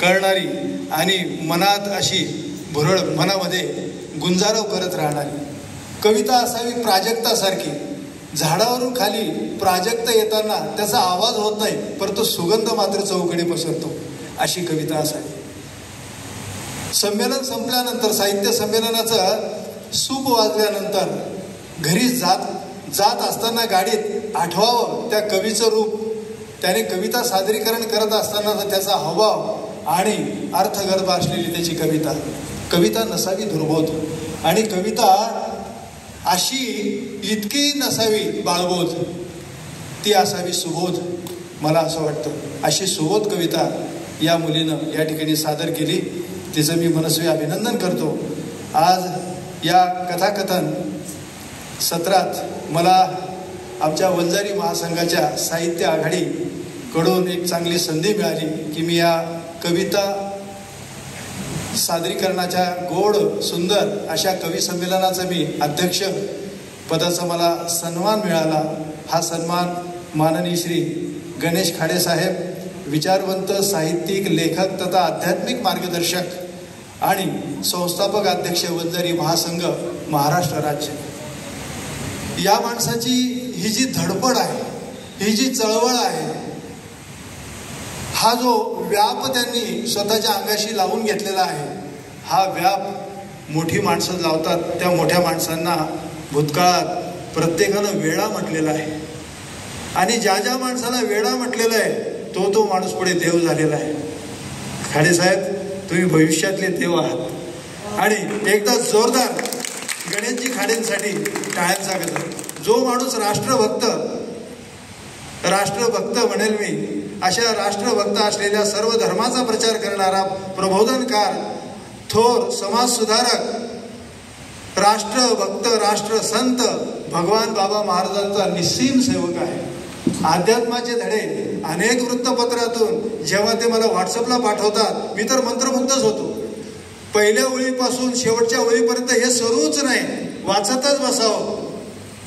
कळणारी आणि मनात अशी भुरळ मनामध्ये गुंजारव करत राहणारी कविता असावी प्राजक्तासारखी. झाडावरून खाली प्राजक्त येताना त्याचा आवाज होत नाही, परंतु सुगंध मात्र चौकडे पसरतो, अशी कविता असावी. संमेलन संपल्यानंतर, साहित्य संमेलनाचं सूप वाजल्यानंतर घरी जात असताना गाडीत आठवावं त्या कवीचं रूप, त्याने कविता सादरीकरण करत असताना त्याचा हावभाव आणि अर्थगर्भ असलेली त्याची कविता नसावी दुर्बोध, आणि कविता अशी इतकी नसावी बाळबोध, ती असावी सुबोध. मला असं वाटतं अशी सुबोध कविता या मुलीनं या ठिकाणी सादर केली. तिचं मी मनस्वी अभिनंदन करतो. आज या कथाकथन सत्रात मला आमच्या वंजारी महासंघाच्या साहित्य आघाडीकडून एक चांगली संधी मिळाली की मी या कविता सादरीकरणाच्या गोड सुंदर अशा कवी संमेलनाचं मी अध्यक्ष पदाचा मला सन्मान मिळाला. हा सन्मान माननीय श्री गणेश खाडे साहेब, विचारवंत, साहित्यिक, लेखक तथा आध्यात्मिक मार्गदर्शक आणि संस्थापक अध्यक्ष वंजारी महासंघ महाराष्ट्र राज्य, या माणसाची ही जी धडपड आहे, ही जी चळवळ आहे, हा जो व्याप त्यांनी स्वतःच्या अंगाशी लावून घेतलेला आहे, हा व्याप मोठी माणसं लावतात. त्या मोठ्या माणसांना भूतकाळात प्रत्येकानं वेळा म्हटलेला आहे, आणि ज्या माणसाला वेळा म्हटलेला आहे तो माणूस पुढे देव झालेला आहे. खाडेसाहेब, तुम्ही भविष्यातले देव आहात. आणि एकदा जोरदार गणेशजी खाडेंसाठी टाळ्यांचा गजर. जो माणूस राष्ट्रभक्त म्हणेल मी, अशा राष्ट्रभक्त असलेल्या सर्व धर्माचा प्रचार करणारा प्रबोधनकार, थोर समाजसुधारक, राष्ट्रभक्त, राष्ट्रसंत भगवान बाबा महाराजांचा निस्सीम सेवक आहे. अध्यात्माचे धडे अनेक वृत्तपत्रातून जेव्हा ते मला व्हॉट्सअपला पाठवतात, मी तर मंत्रमुग्धच होतो. पहिल्या ओळीपासून शेवटच्या ओळीपर्यंत हे सुरूच नाही, वाचतच बसावं.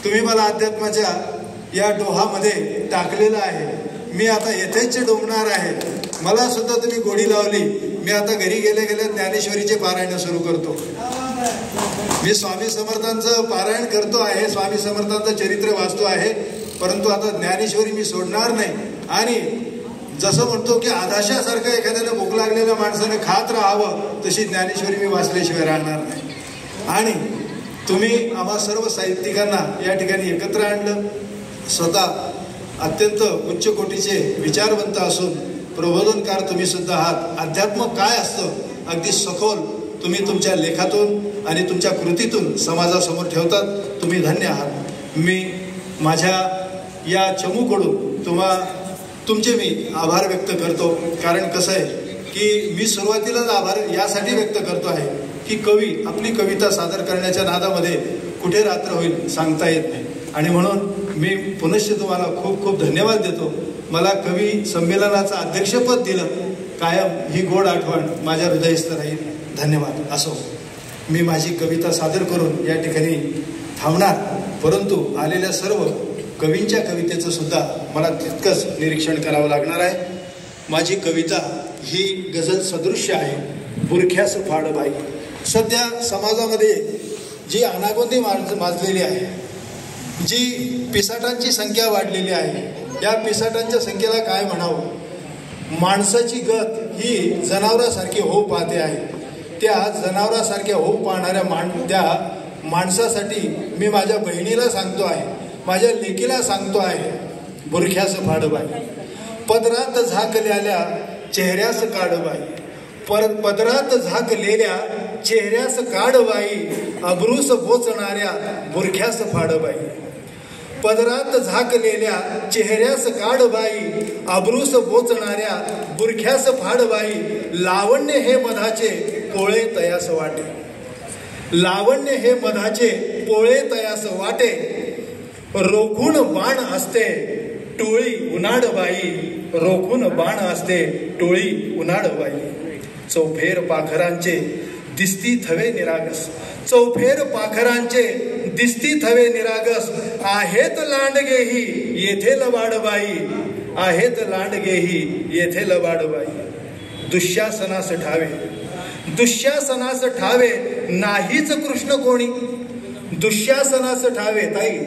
तुम्ही मला अध्यात्माच्या या डोहामध्ये टाकलेलं आहे. मी आता येथेच डोंबणार आहे. मला सुद्धा तुम्ही गोडी लावली. मी आता घरी गेल्या ज्ञानेश्वरीचे पारायण सुरू करतो. मी स्वामी समर्थांचं पारायण करतो आहे, स्वामी समर्थांचं चरित्र वाचतो आहे, परंतु आता ज्ञानेश्वरी मी सोडणार नाही. आणि जसं म्हणतो की आधाशासारखं एखाद्याला भूक लागलेल्या माणसाने खात राहावं, तशी ज्ञानेश्वरी मी वाचल्याशिवाय राहणार नाही. आणि तुम्ही आम्हा सर्व साहित्यिकांना या ठिकाणी एकत्र आणलं. स्वतः अत्यंत उच्च कोटीचे विचारवंत असून प्रबोधनकार तुम्ही सुद्धा आहात. अध्यात्म काय असतं अगदी सखोल तुम्ही तुमच्या लेखातून आणि तुमच्या कृतीतून समाजासमोर ठेवतात. तुम्ही धन्य आहात. मी माझ्या या चमूकडून तुमचे मी आभार व्यक्त करतो. कारण कसं आहे की मी सुरुवातीलाच आभार यासाठी व्यक्त करतो आहे की कवी आपली कविता सादर करण्याच्या नादामध्ये कुठे रात्र होईल सांगता येत नाही. आणि म्हणून मी पुनश्च तुम्हाला खूप खूप धन्यवाद देतो. मला कवी संमेलनाचं अध्यक्षपद दिलं, कायम ही गोड आठवण माझ्या हृदयस्थ राहील. धन्यवाद. असो, मी माझी कविता सादर करून या ठिकाणी थांबणार, परंतु आलेल्या सर्व कवींच्या कवितेचं सुद्धा मला तितकंच निरीक्षण करावं लागणार आहे. माझी कविता ही गझल सदृश्य आहे. बुरख्यास फाडबाई. सध्या समाजामध्ये जी अनागोंदी माजलेली आहे, जी पिसाटांची संख्या वाढलेली आहे, या पिसाटांच्या संख्येला काय म्हणावं, माणसाची गत ही जनावरासारखी होऊ पाहते आहे. त्या जनावरासारख्या होऊ पाहणाऱ्या त्या माणसासाठी मी माझ्या बहिणीला सांगतो आहे, माझ्या लेकीला सांगतो आहे, बुरख्यास फाडबाई. पदरात झाकलेल्या चेहऱ्यास काढबाई. पदरात झाकलेल्या चेहऱ्यास काढबाई. अब्रूस बोचणाऱ्या बुरख्यास फाडबाई. पदरात झाकलेल्या चेहऱ्यास काढबाई. अब्रूस बोचणाऱ्या बुरख्यास फाडबाई. लावण्य हे मधाचे पोळे तयास वाटे. लावण्य हे मधाचे पोळे तयास वाटे. रोखून बाण असते टोळी उन्हाडबाई. रोखून बाण असते टोळी उन्हाडबाई. चौफेर पाखरांचे दिसती थवे निरागस. चौफेर पाखरांचे दिसती थवे निरागस. आहेत लांडगेही येथे लबाडबाई. आहेत लांडगेही येथे लबाडबाई. दुःशासनास ठावे, दुःशासनास ठावे नाहीच कृष्ण कोणी, दुःशासनास ठावे ताई,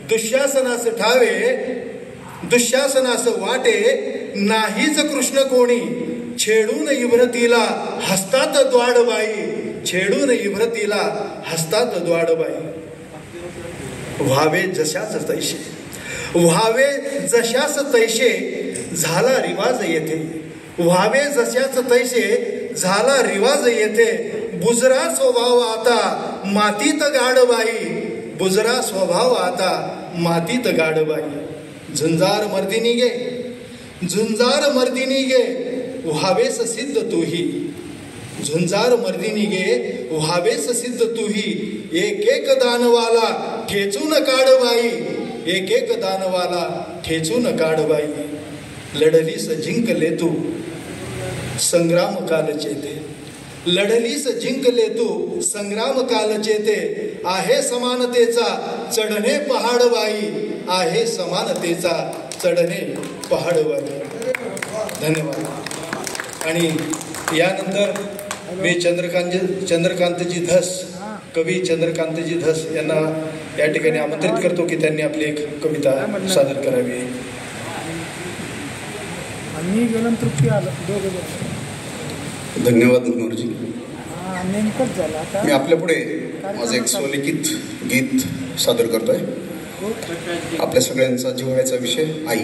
दुःशासनास ठावे, दुःशासनास वाटे नाहीच कृष्ण कोणी, छेडून इभ्रतीला हसतात द्वाडबाई, छेडून इभ्रतीला हसतात द्वाडबाई. व्हावे जशाच तैसे, व्हावे जशाच तैसे झाला रिवाज येथे, व्हावे जशाच तैसे झाला रिवाज येथे, बुजरा स्वभाव आता मातीत गाडबाई, बुजरा स्वभाव आता मातीत गाडबाई. झुंजार मर्दिनी गे, झुंजार मर्दिनी गे व्हावेस सिद्ध तूही, झुंजार मर्दिनी गे व्हावेस सिद्ध तूही, एक एक दानवाला ठेचून काढबाई, एक एक दानवाला ठेचून काढबाई. लढलीस जिंकले तू संग्राम काल चेते, लढलीस जिंकले तू संग्राम काल चेते, आहे समानतेचा चढणे पहाडबाई, आहे समानतेचा चढणे पहाडबाई. धन्यवाद. आणि यानंतर मी चंद्रकांतजी धस, कवी चंद्रकांतजी धस यांना या ठिकाणी आमंत्रित करतो की त्यांनी आपली एक कविता सादर करावी. धन्यवाद मनोहरजी. मी आपल्या पुढे माझं एक स्वलिखित गीत सादर करतोय. आपल्या सगळ्यांचा जिव्हाळ्याचा विषय आई.